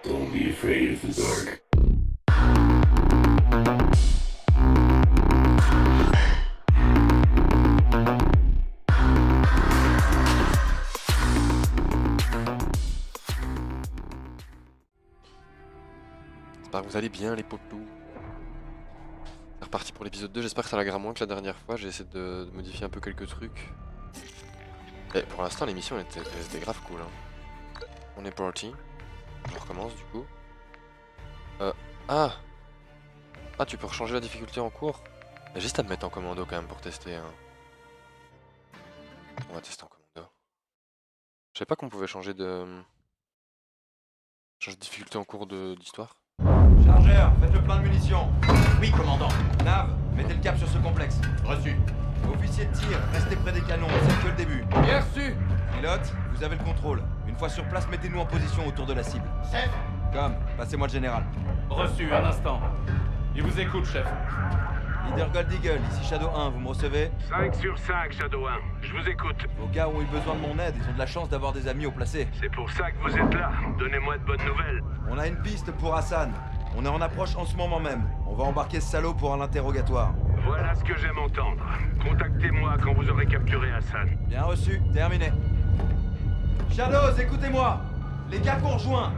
Don't be afraid of the dark. J'espère que vous allez bien les potos. C'est reparti pour l'épisode 2, j'espère que ça laguera moins que la dernière fois, j'ai essayé de modifier un peu quelques trucs. Et pour l'instant l'émission était grave cool hein. On est parti. Je recommence du coup. Ah Ah tu peux rechanger la difficulté en cours. Il y a juste à me mettre en commando quand même pour tester hein. On va tester en commando. Je savais pas qu'on pouvait changer de difficulté en cours d'histoire. Chargeur, faites le plein de munitions. Oui, commandant. Nav, mettez le cap sur ce complexe. Reçu. Officier de tir, restez près des canons, c'est que le début. Bien reçu. Pilote, vous avez le contrôle. Une fois sur place, mettez-nous en position autour de la cible. Chef. Comme, passez-moi le général. Reçu, un instant. Il vous écoute, chef. Leader Gold Eagle, ici Shadow 1, vous me recevez? 5 sur 5, Shadow 1. Je vous écoute. Vos gars ont eu besoin de mon aide, ils ont de la chance d'avoir des amis au placé. C'est pour ça que vous êtes là. Donnez-moi de bonnes nouvelles. On a une piste pour Hassan. On est en approche en ce moment même. On va embarquer ce salaud pour un interrogatoire. Voilà ce que j'aime entendre. Contactez-moi quand vous aurez capturé Hassan. Bien reçu, terminé. Shadows, écoutez-moi. Les gars qu'on rejoint.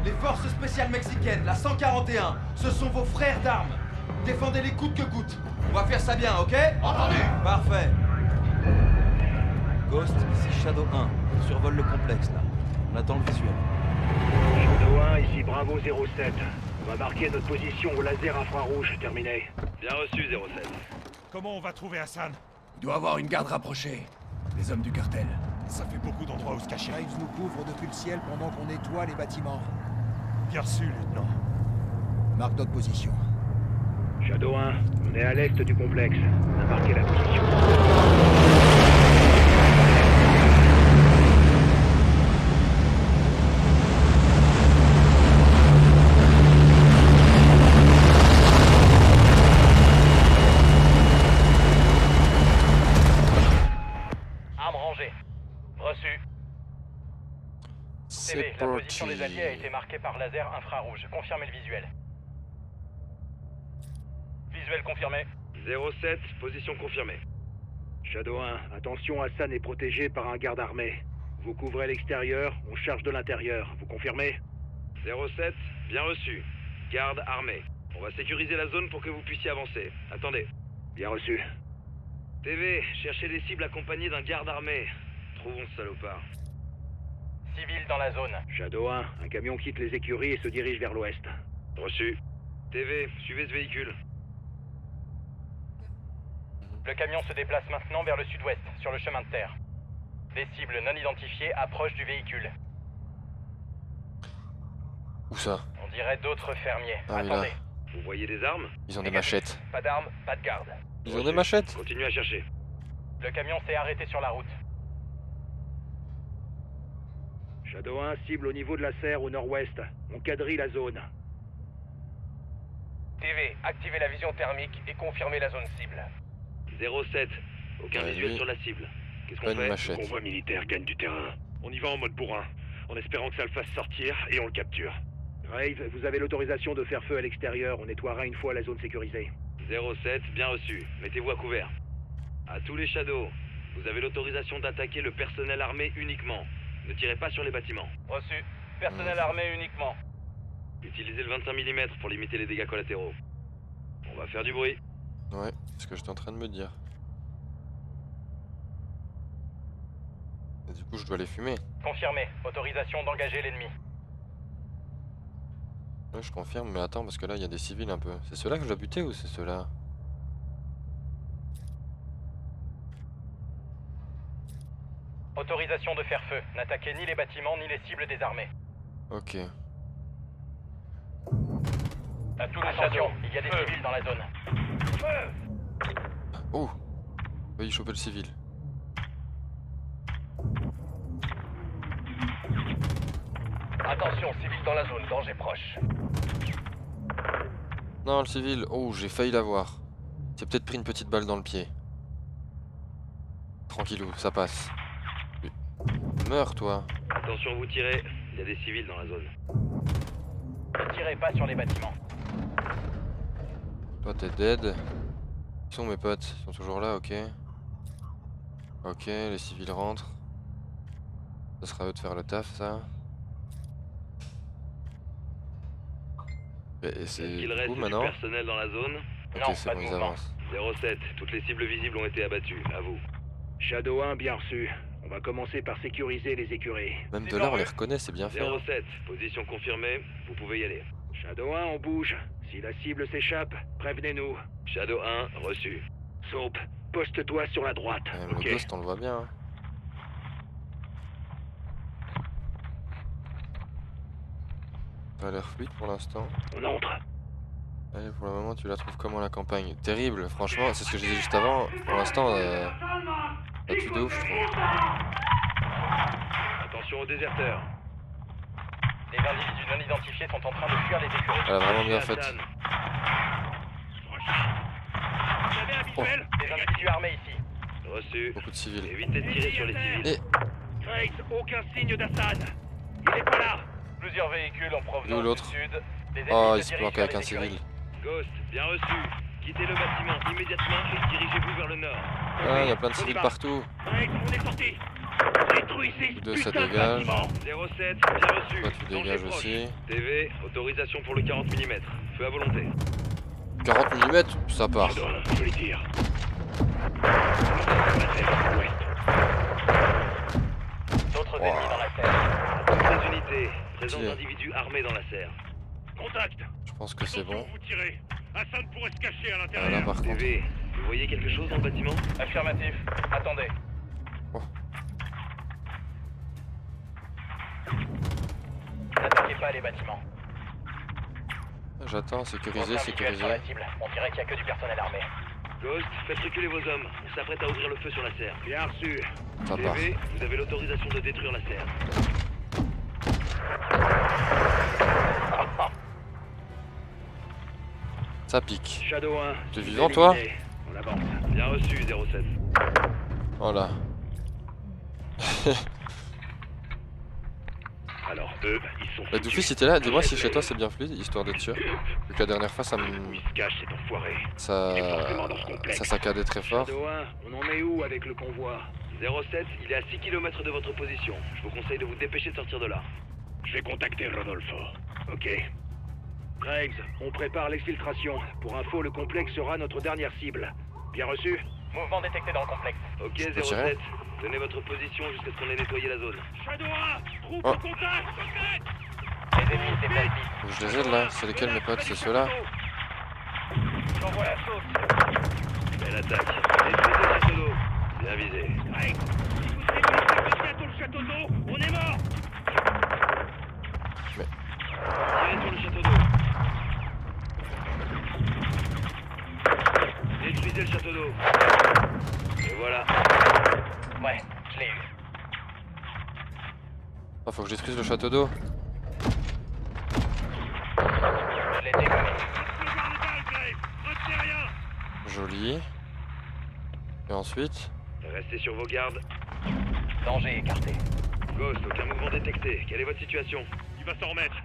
Les forces spéciales mexicaines, la 141, ce sont vos frères d'armes. Défendez-les coûte que coûte. On va faire ça bien, ok? Entendu. Parfait. Ghost, ici Shadow 1. On survole le complexe, là. On attend le visuel. Shadow 1, ici Bravo 07. On va marquer notre position au laser infrarouge, terminé. Bien reçu, 07. Comment on va trouver Hassan? Il doit avoir une garde rapprochée. Les hommes du cartel. Ça fait beaucoup d'endroits où se cacher. Graves nous couvre depuis le ciel pendant qu'on nettoie les bâtiments. Bien reçu, lieutenant. Marque notre position. Shadow 1, on est à l'est du complexe. On a marqué la position. Arme rangée. Reçu. C'est TV, la position parti. des alliés a été marquée par laser infrarouge. Confirmez le visuel. Visuel confirmé. 07, position confirmée. Shadow 1, attention, Hassan est protégé par un garde armé. Vous couvrez l'extérieur, on charge de l'intérieur. Vous confirmez? 07, bien reçu. Garde armée. On va sécuriser la zone pour que vous puissiez avancer. Attendez. Bien reçu. TV, cherchez des cibles accompagnées d'un garde armé. Trouvons ce salopard. Civil dans la zone. Shadow 1, un camion quitte les écuries et se dirige vers l'ouest. Reçu. TV, suivez ce véhicule. Le camion se déplace maintenant vers le sud-ouest, sur le chemin de terre. Des cibles non identifiées approchent du véhicule. Où ça? On dirait d'autres fermiers. Ah oui, là. Attendez. Vous voyez des armes? Ils ont des Négatif. machettes. Pas d'armes, pas de garde. Ils ont des machettes? Continuez à chercher. Le camion s'est arrêté sur la route. Shadow 1, cible au niveau de la serre au nord-ouest. On quadrille la zone. TV, activez la vision thermique et confirmez la zone cible. 07, aucun Ouais, visuel lui, sur la cible. Qu'est-ce Pas qu'on une fait? machette. Le convoi militaire gagne du terrain. On y va en mode bourrin, en espérant que ça le fasse sortir et on le capture. Graves, vous avez l'autorisation de faire feu à l'extérieur. On nettoiera une fois la zone sécurisée. 07, bien reçu. Mettez-vous à couvert. À tous les Shadows, vous avez l'autorisation d'attaquer le personnel armé uniquement. Ne tirez pas sur les bâtiments. Reçu. Personnel armé uniquement. Utilisez le 25 mm pour limiter les dégâts collatéraux. On va faire du bruit. Ouais, c'est ce que j'étais en train de me dire. Et du coup, je dois les fumer. Confirmé. Autorisation d'engager l'ennemi. Ouais, je confirme, mais attends, parce que là, il y a des civils un peu. C'est ceux-là que je dois buter ou c'est ceux-là? Autorisation de faire feu. N'attaquez ni les bâtiments ni les cibles désarmées. Ok. À tous les Attention, il y a des civils dans la zone. Oh! Oui, choper le civil. Attention, civil dans la zone, danger proche. Non, le civil. Oh, j'ai failli l'avoir. J'ai peut-être pris une petite balle dans le pied. Tranquillou, ça passe. Meurs, toi. Attention, vous tirez. il y a des civils dans la zone. Ne tirez pas sur les bâtiments. Toi t'es dead. Où sont mes potes? Ils sont toujours là, ok. Ok, les civils rentrent. Ça sera à eux de faire le taf, ça. Et c'est Il du reste coup du maintenant? personnel dans la zone. Ok, Non, c'est pas bon, de ils mouvement. avancent. 07, toutes les cibles visibles ont été abattues, à vous. Shadow 1, bien reçu. On va commencer par sécuriser les écuries. Même de là, on les reconnaît, c'est bien fait. Hein. 07, position confirmée, vous pouvez y aller. Shadow 1, on bouge. Si la cible s'échappe, prévenez-nous. Shadow 1, reçu. Soap, poste-toi sur la droite. Le Ok. Ghost, on le voit bien. Hein. Ça a l'air fluide pour l'instant. On entre. Allez, pour le moment, tu la trouves comment la campagne? Terrible, franchement, c'est ce que je disais juste avant. Pour l'instant, pas tu de ouf, je trouve. Attention aux déserteurs. Les individus non identifiés sont en train de fuir les écuries. Elle a vraiment bien fait. Hassan. Vous avez un visuel Des individus armés ici. Reçu. Beaucoup de civils. Évitez de tirer sur les civils. Et Grace, aucun signe d'Hassan. Il est pas là. Plusieurs véhicules en Où provenance l'autre? du sud. Des oh, ennemis il se se dirigent planque vers avec les un écuries. civil. Ghost, bien reçu. Quittez le bâtiment immédiatement et dirigez-vous vers le nord. Ah, il y a plein de On y civils va. partout. Grace, on est sorti. Détruisez ce Deux, ça putain de dégage. bâtiment. 07, bien reçu. Toi, tu Danger dégages proche. aussi. TV, autorisation pour le 40 mm. Feu à volonté. 40 mm, ça part. Shadow 1, je les tire. D'autres Wow. ennemis dans la serre. Toutes les unités. Présence Tiens. d'individus armés dans la serre. Contact. Je pense que c'est bon. Vous tirez. Hassan pourrait se cacher à Ah, l'intérieur. là, par contre. TV, vous voyez quelque chose dans le bâtiment? Affirmatif. Attendez. Oh. N'attaquez pas les bâtiments. J'attends, sécurisé, Aucun visuel sur sécurisé. la cible. On dirait qu'il n'y a que du personnel armé. Ghost, faites reculer vos hommes. On s'apprête à ouvrir le feu sur la serre. Bien reçu. Ça part. TV, vous avez l'autorisation de détruire la serre. Ça pique. Shadow 1. T'es vivant, toi? On avance. Bien reçu, 07. Voilà. Alors eux, ils sont Bah, Doofy, si t'es là, dis-moi si chez toi c'est bien fluide, histoire d'être sûr. Vu que la dernière fois, Où il se cache cet enfoiré. ça saccadait très fort. Shadow 1, on en est où avec le convoi? 07, il est à 6 km de votre position. Je vous conseille de vous dépêcher de sortir de là. Je vais contacter Rodolfo. Ok. Graves, on prépare l'exfiltration. Pour info, le complexe sera notre dernière cible. Bien reçu? Mouvement détecté dans le complexe. Ok, Je peux tirer 07, tenez votre position jusqu'à ce qu'on ait nettoyé la zone. Shadow 1, trouve Oh. le contact. Les ennemis se déplacent vite. Faut que je les aide là. C'est lesquels mes potes? C'est ceux-là? J'envoie la sauce. Belle attaque. Détruisez le château d'eau. Bien visé. Graves, si vous démolissez bientôt le château d'eau, on est mort. Tirez sur le château d'eau. Détruisez le château d'eau. Et voilà. Ouais, je l'ai eu. Ah, faut que je détruise le château d'eau. Je l'ai dégommé. Joli. Et ensuite? Restez sur vos gardes. Danger écarté. Ghost, aucun mouvement détecté. Quelle est votre situation? Il va s'en remettre.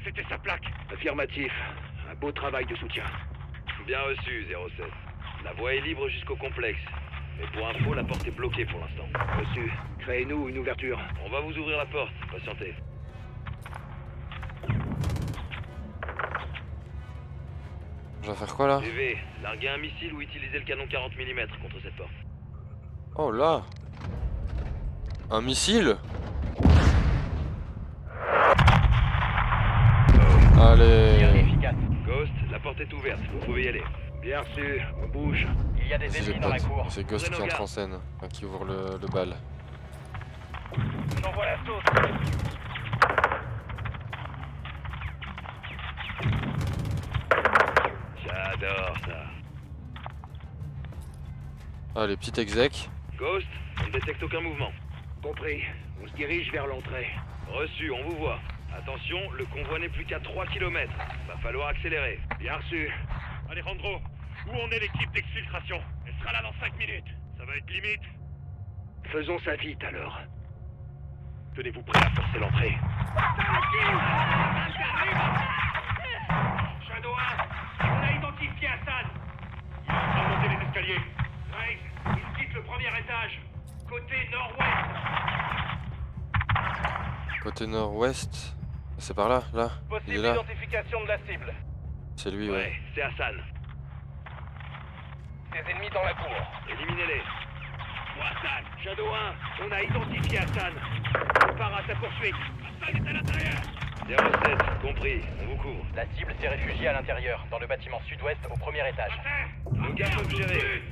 C'était sa plaque. Affirmatif. Un beau travail de soutien. Bien reçu, 07. La voie est libre jusqu'au complexe. Mais pour info, la porte est bloquée pour l'instant. Reçu. Créez-nous une ouverture. On va vous ouvrir la porte. Patientez. Je vais faire quoi là? TV, larguez un missile ou utilisez le canon 40 mm contre cette porte. Oh là! Un missile? Tir Allez! efficace. Ghost, la porte est ouverte. Vous pouvez y aller. Bien reçu. On bouge. Il y a des Si j'ai ennemis dans la pote. cour. C'est Ghost qui entre en scène. Enfin, qui ouvre le bal. J'envoie la sauce. J'adore ça. Ah, les petits execs. Ghost, on ne détecte aucun mouvement. Compris. On se dirige vers l'entrée. Reçu, on vous voit. Attention, le convoi n'est plus qu'à 3 km. Va falloir accélérer. Bien reçu. Alejandro, où en est l'équipe d'exfiltration? Elle sera là dans 5 minutes. Ça va être limite. Faisons ça vite alors. Tenez-vous prêts à forcer l'entrée. Shadow 1, on a identifié Hassan. Il est en train de monter les escaliers. Graves, il quitte le premier étage. Côté nord-ouest. Côté nord-ouest. C'est par là, là. Il est Possible là. identification de la cible. C'est lui, Ouais, ouais. c'est Hassan. Des ennemis dans la cour. Éliminez-les. Hassan, Shadow 1, on a identifié Hassan. Prépare à sa poursuite. Hassan est à l'intérieur. 07, compris, on vous couvre. La cible s'est réfugiée à l'intérieur, dans le bâtiment sud-ouest au premier étage. Nos gars peuvent gérer.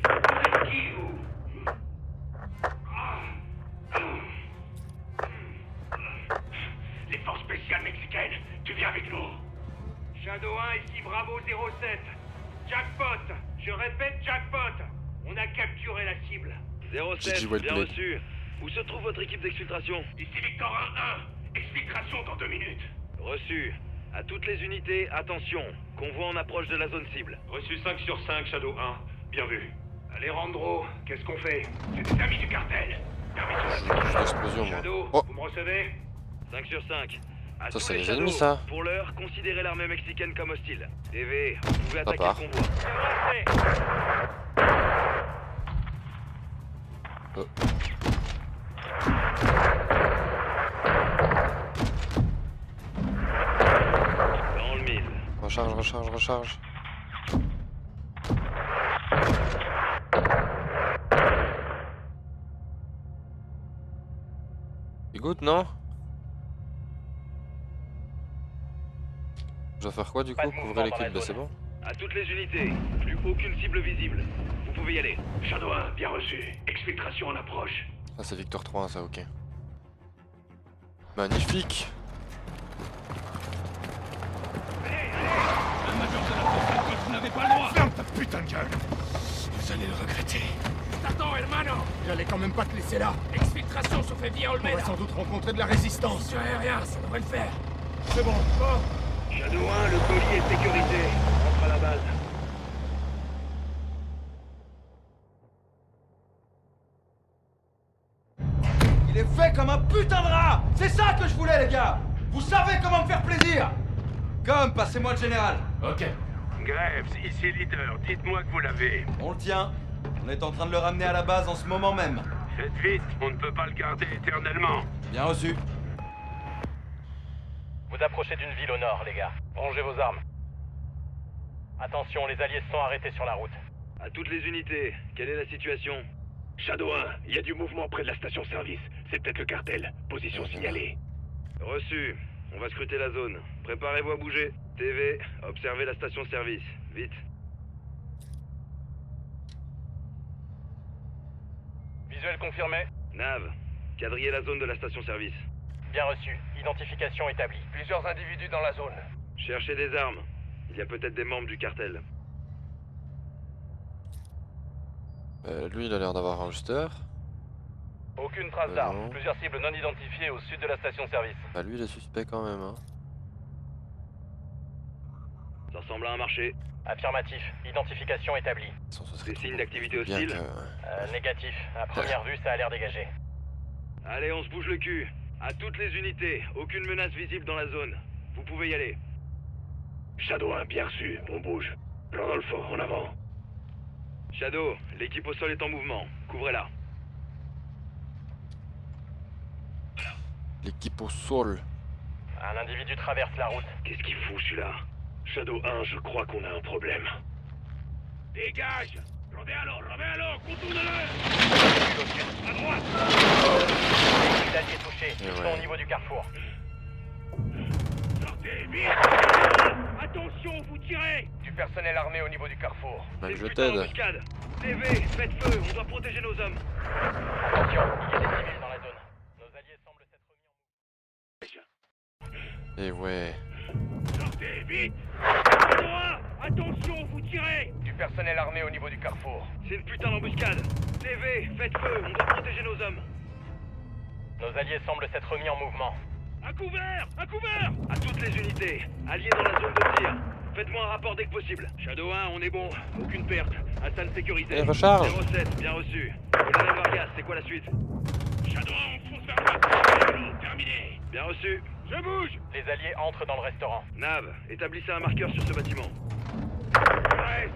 Les forces spéciales mexicaines, tu viens avec nous. Shadow 1, ici Bravo 07. Jackpot. Je répète jackpot. On a capturé la cible. 07, GG bien Wellplayed. reçu. Où se trouve votre équipe d'exfiltration? Ici Victor 1-1. Exfiltration dans 2 minutes. Reçu. À toutes les unités, attention. Convoi en approche de la zone cible. Reçu 5 sur 5, Shadow 1. Bien vu. Alejandro, qu'est-ce qu'on fait? C'est des amis du cartel. Juste l'explosion, moi. Shadow, Oh, vous me recevez? 5 sur 5. À Ça, tous c'est les les Shadows, ennemis, ça. Pour l'heure, considérez l'armée mexicaine comme hostile. TV, vous pouvez attaquer part. le convoi. Oh. Dans le mille. Recharge, recharge, recharge. Il goûte, non? Je dois faire quoi du Pas coup? de mouvement Couvrir dans la l'équipe, bah zone. c'est bon. À toutes les unités, plus aucune cible visible. Vous pouvez y aller. Shadow 1, bien reçu. Exfiltration en approche. Ah, c'est Victor 3, ça, ok. Magnifique! Vous n'avez pas le droit. Ferme ta putain de gueule. Vous allez le regretter. Attends, hermano. J'allais quand même pas te laisser là. Exfiltration se fait via On Olmeda. va sans doute rencontrer de la résistance. Sur aérien, ça devrait le faire. C'est bon. Shadow 1, le colis est sécurisé. Rentre à la base. Il est fait comme un putain de rat. C'est ça que je voulais, les gars. Vous savez comment me faire plaisir. Comme, passez-moi le général. Ok. Graves, ici leader. Dites-moi que vous l'avez. On le tient. On est en train de le ramener à la base en ce moment même. Faites vite, on ne peut pas le garder éternellement. Bien reçu. Vous approchez d'une ville au nord, les gars. Rangez vos armes. Attention, les alliés se sont arrêtés sur la route. À toutes les unités, quelle est la situation? Shadow 1, il y a du mouvement près de la station-service. C'est peut-être le cartel. Position signalée. Reçu. On va scruter la zone. Préparez-vous à bouger. TV, observez la station-service. Vite. Visuel confirmé. Nav, quadrillez la zone de la station-service. Bien reçu. Identification établie. Plusieurs individus dans la zone. Cherchez des armes. Il y a peut-être des membres du cartel. Lui, il a l'air d'avoir un rooster. Aucune trace non. d'armes. Plusieurs cibles non identifiées au sud de la station-service. Bah, lui, il est suspect quand même, hein. Ça ressemble à un marché. Affirmatif. Identification établie. Sans ce serait Des trop signes beau. d'activité Bien hostile. Négatif. À première vue, ça a l'air dégagé. Allez, on se bouge le cul. À toutes les unités, aucune menace visible dans la zone. Vous pouvez y aller. Shadow 1, bien reçu. On bouge. Rodolfo, en avant. Shadow, l'équipe au sol est en mouvement. Couvrez-la. L'équipe au sol. Un individu traverse la route. Qu'est-ce qu'il fout, celui-là? Shadow 1, je crois qu'on a un problème. Dégage! Rodéalo, contourne-le! À droite! Les alliés touchés. Ils sont au niveau du carrefour. Sortez, vite! Attention, vous tirez! Du personnel armé au niveau du carrefour. Bah, C'est je le putain t'aide. d'embuscade. TV, faites feu, on doit protéger nos hommes. Attention, il y a des civils dans la zone. Nos alliés semblent s'être mis en Et ouais. Sortez, vite! Shadow 1, attention, vous tirez! Du personnel armé au niveau du carrefour. C'est une putain d'embuscade. TV, faites feu, on doit protéger nos hommes. Nos alliés semblent s'être mis en mouvement. À couvert! À couvert! À toutes les unités, alliés dans la zone de tir. Faites-moi un rapport dès que possible. Shadow 1, on est bon. Aucune perte. Hassan sécurisé. Et recharge. 07, bien reçu. Colonel Vargas, c'est quoi la suite? Shadow 1, on fonce vers droite! Bien reçu. Je bouge. Les alliés entrent dans le restaurant. Nav, établissez un marqueur sur ce bâtiment. Reste.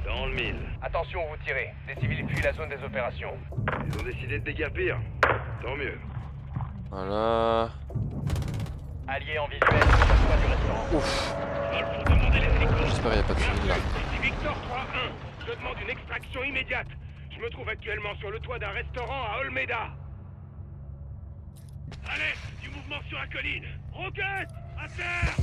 Dans le 1000. Attention, vous tirez. Des civils fuient la zone des opérations. Ils ont décidé de déguerpir. Tant mieux. Voilà. Alliés en visuel, sur le toit du restaurant. Ouf. Faut demander les hélicoptères. J'espère qu'il n'y a pas de civil là. Ici Victor 3-1. Je demande une extraction immédiate. Je me trouve actuellement sur le toit d'un restaurant à Olmeda. Allez, du mouvement sur la colline. Roquette, à terre.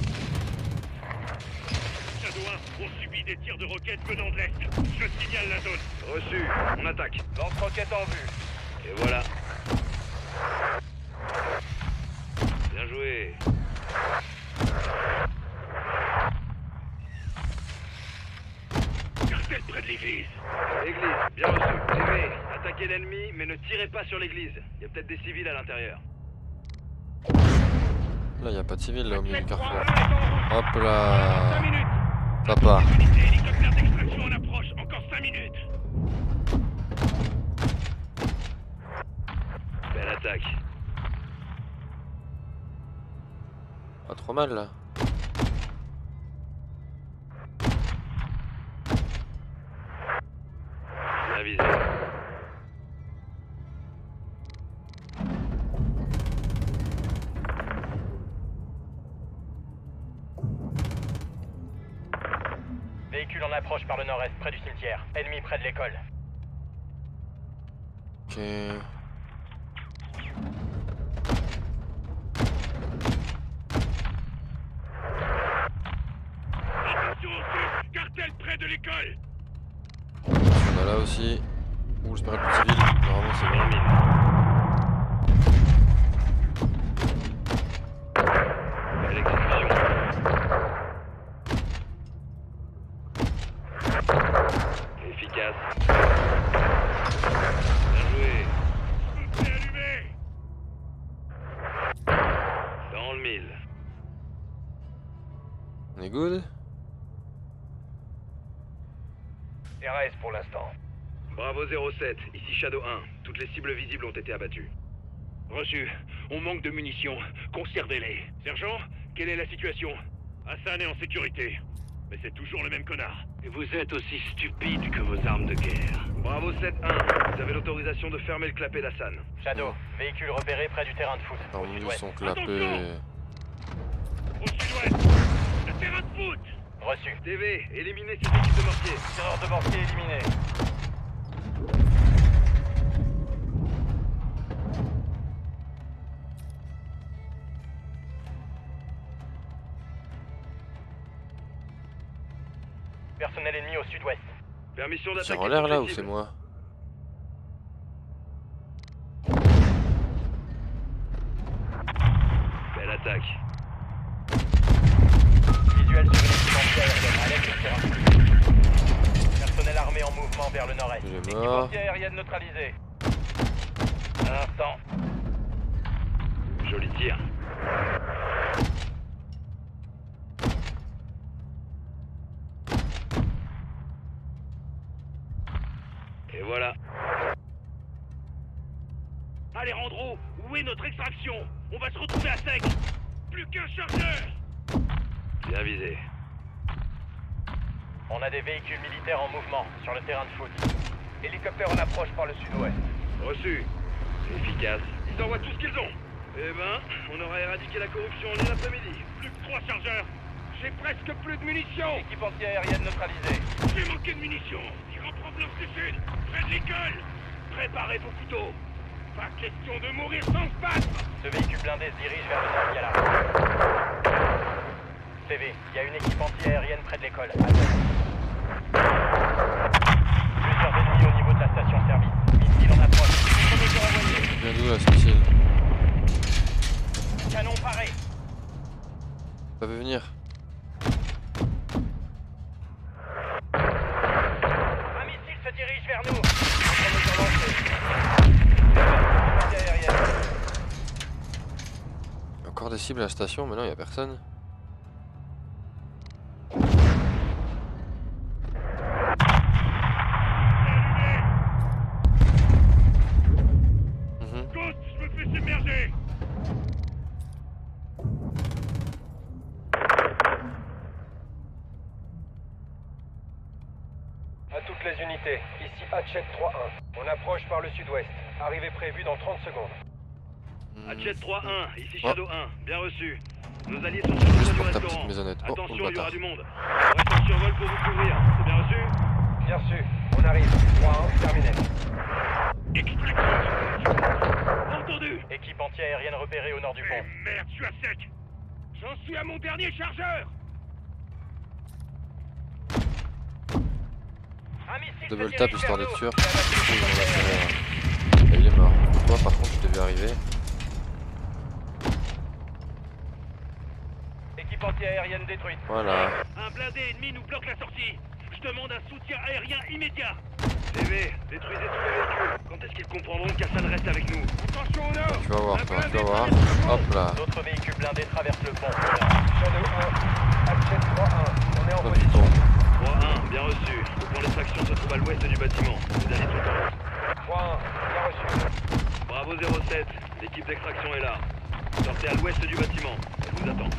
Shadow 1, on subit des tirs de roquettes venant de l'est. Je signale la zone. Reçu. On attaque. Lance-roquette en vue. Et voilà. Bien joué. Cartel près de l'église. Église, bien reçu. TV, attaquez l'ennemi, mais ne tirez pas sur l'église. Il y a peut-être des civils à l'intérieur. Là, il n'y a pas de civil là au milieu du carrefour. 3-1 est en route. Hop 5 là. minutes. Ça part. Unité hélicoptère d'extraction en approche. Encore 5 minutes. Belle attaque. Pas trop mal là. Bien visé. Véhicule en approche par le nord-est, près du cimetière. Ennemi près de l'école. Ok. Attention au sud. Cartel près de l'école. On a là aussi. Ouh, j'espère qu'il y a plus de civil. Normalement c'est Dans le bon. 1000. Belle exécution. Efficace. Bien joué. Feu allumé. Dans le 1000. On est good. RAS pour l'instant. Bravo 07, ici Shadow 1. Toutes les cibles visibles ont été abattues. Reçu. On manque de munitions. Conservez-les. Sergent, quelle est la situation? Hassan est en sécurité. Mais c'est toujours le même connard. Et vous êtes aussi stupide que vos armes de guerre. Bravo 7-1, vous avez l'autorisation de fermer le clapet d'Hassan. Shadow, véhicule repéré près du terrain de foot. Alors, Au ils sud-ouest. sont clapés. Au sud-ouest. Le terrain de foot. Reçu. TV, éliminez ces équipes de mortier. Tireur de mortier éliminé. Personnel ennemi au sud-ouest. Permission Tire d'attaquer en l'air toutes là les ou c'est cibles. moi? Belle attaque. Visuel sur une équipe anti-aérienne à l'est du terrain. Personnel armé en mouvement vers le nord-est. Il est Équipe mort. anti-aérienne neutralisée. Un instant. Joli tir. Et voilà. Alejandro, où est notre extraction? On va se retrouver à sec. Plus qu'un chargeur. Bien visé. On a des véhicules militaires en mouvement sur le terrain de foot. Hélicoptère en approche par le sud-ouest. Reçu. Efficace. Ils envoient tout ce qu'ils ont. Eh ben, on aura éradiqué la corruption en une après-midi. Plus que 3 chargeurs. J'ai presque plus de munitions. Équipe anti-aérienne neutralisée. J'ai manqué de munitions. Tir en provenance du sud. Près de l'école. Préparez vos couteaux. Pas question de mourir sans se battre. Ce véhicule blindé se dirige vers le nord via la rue. CV, il y a une équipe anti-aérienne près de l'école. Plusieurs ennemis au niveau de la station-service. Missile en approche. Contre-mesure envoyée. Bien d'où là ce missile? Canon paré. Ça peut venir. Un missile se dirige vers nous. Contre-mesure lancée. Anti-aérienne. Il y a encore des cibles à la station, mais non, il n'y a personne. Ghost, je me fais submerger. les unités. Ici Hatchet 3-1. On approche par le sud-ouest. Arrivée prévue dans 30 secondes. Hatchet 3-1, ici Oh. Shadow 1, bien reçu. Nos alliés sont sur le Juste toit pour du ta restaurant. petite maisonnette. Oh, Attention, le il y aura bâtard. du monde. On reste en survol pour vous couvrir. C'est bien reçu? Bien reçu. On arrive. 3-1, terminé. Entendu! Équipe anti-aérienne repérée au nord du Eh pont. merde, je suis à sec! J'en suis à mon dernier chargeur! Un missile Double se tap dirige histoire vers d'être nous. sûr. Il est mort. Toi par contre tu devais arriver. Équipe anti-aérienne détruite. Voilà. Un blindé ennemi nous bloque la sortie! Je demande un soutien aérien immédiat! TV, détruisez tous les véhicules. Quand est-ce qu'ils comprendront qu'Hassan reste avec nous? Attention au nord! Tu vas voir Un toi, tu blindé vas voir. traverse le pont. Hop là. D'autres véhicules blindés traversent le pont. Shadow 1. Hatchet 3-1. On est en Toi, position. putain. 3-1, bien reçu. Le point d'extraction se trouve à l'ouest du bâtiment. Vous allez tout en haut. 3-1. Bien reçu. Bravo 07, l'équipe d'extraction est là. Sortez à l'ouest du bâtiment. Elle vous attend.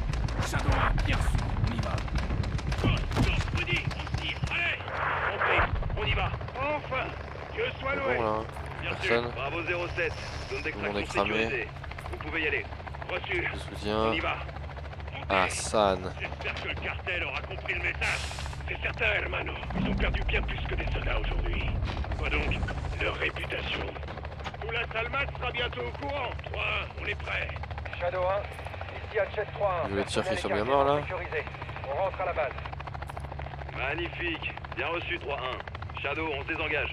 Shadow 1, bien reçu. On y va. Rudy, on se tire, allez! Compris, on y va. Enfin! Que soit C'est loué! bon là. Bien sûr, Personne. bravo 07. Zone Tout le monde d'extraction est cramé. sécurisée. Vous pouvez y aller. Reçu. Je On soutiens. y va. Hassan. J'espère que le cartel aura compris le message. C'est certain, hermano. Ils ont perdu bien plus que des soldats aujourd'hui. Quoi donc? Leur réputation. Tout la Salmat sera bientôt au courant. 3-1, on est prêts. Shadow 1. Ici Hatchet 3-1. Je vais te dire qu'ils sont Personnel bien morts, là. sécurisé. On rentre à la base. Magnifique. Bien reçu 3-1. Shadow, on se désengage.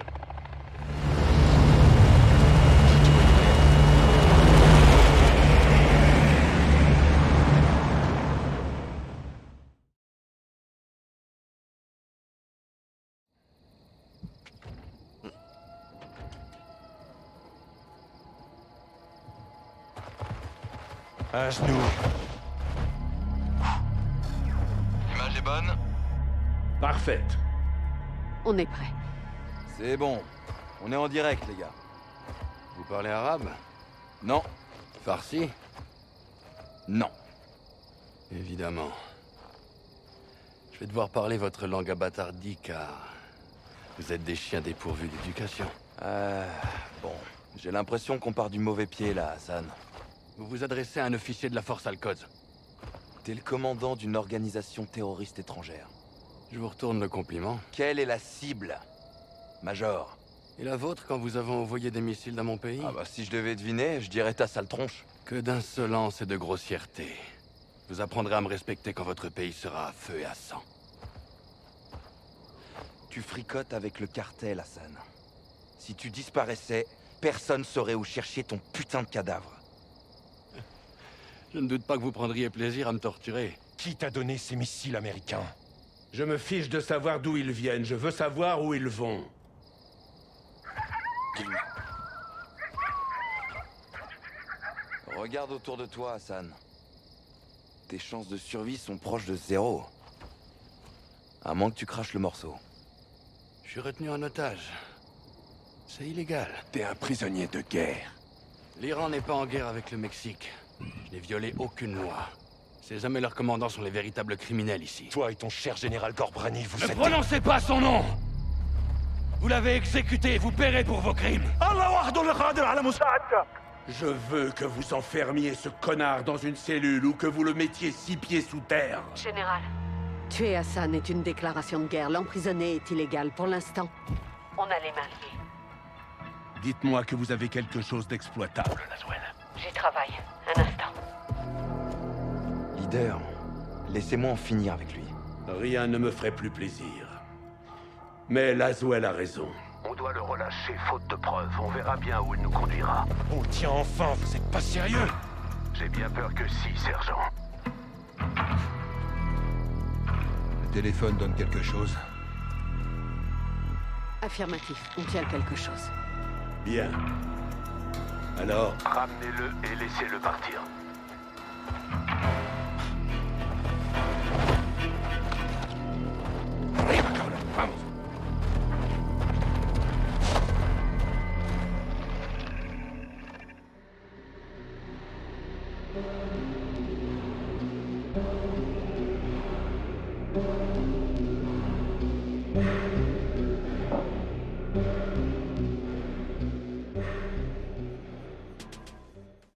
À genoux. L'image est bonne? Parfaite. On est prêt. C'est bon. On est en direct, les gars. Vous parlez arabe? Non. Farsi? Non. Évidemment. Je vais devoir parler votre langue abattardie car vous êtes des chiens dépourvus d'éducation. Bon. J'ai l'impression qu'on part du mauvais pied, là, Hassan. Vous vous adressez à un officier de la force Al-Quds. T'es le commandant d'une organisation terroriste étrangère. Je vous retourne le compliment. Quelle est la cible, Major? Et la vôtre quand vous avez envoyé des missiles dans mon pays? Ah bah, si je devais deviner, je dirais ta sale tronche. Que d'insolence et de grossièreté. Vous apprendrez à me respecter quand votre pays sera à feu et à sang. Tu fricotes avec le cartel, Hassan. Si tu disparaissais, personne saurait où chercher ton putain de cadavre. Je ne doute pas que vous prendriez plaisir à me torturer. Qui t'a donné ces missiles américains? Je me fiche de savoir d'où ils viennent, je veux savoir où ils vont. Regarde autour de toi, Hassan. Tes chances de survie sont proches de zéro. À moins que tu craches le morceau. Je suis retenu en otage. C'est illégal. T'es un prisonnier de guerre. L'Iran n'est pas en guerre avec le Mexique. Je n'ai violé aucune loi. Ces hommes et leurs commandants sont les véritables criminels ici. Toi et ton cher général Gorbrani, vous Ne êtes... prononcez pas son nom! Vous l'avez exécuté, vous paierez pour vos crimes! Je veux que vous enfermiez ce connard dans une cellule ou que vous le mettiez 6 pieds sous terre. Général. Tuer Hassan est une déclaration de guerre. L'emprisonner est illégal pour l'instant. On a les mains liées. Dites-moi que vous avez quelque chose d'exploitable. J'y travaille. Un instant. Leader, laissez-moi en finir avec lui. Rien ne me ferait plus plaisir. Mais Laswell a raison. On doit le relâcher, faute de preuves. On verra bien où il nous conduira. Oh tiens, enfin, vous êtes pas sérieux? J'ai bien peur que si, sergent. Le téléphone donne quelque chose. Affirmatif. On tient quelque chose. Bien. Alors, Ramenez-le et laissez-le partir. Vamos.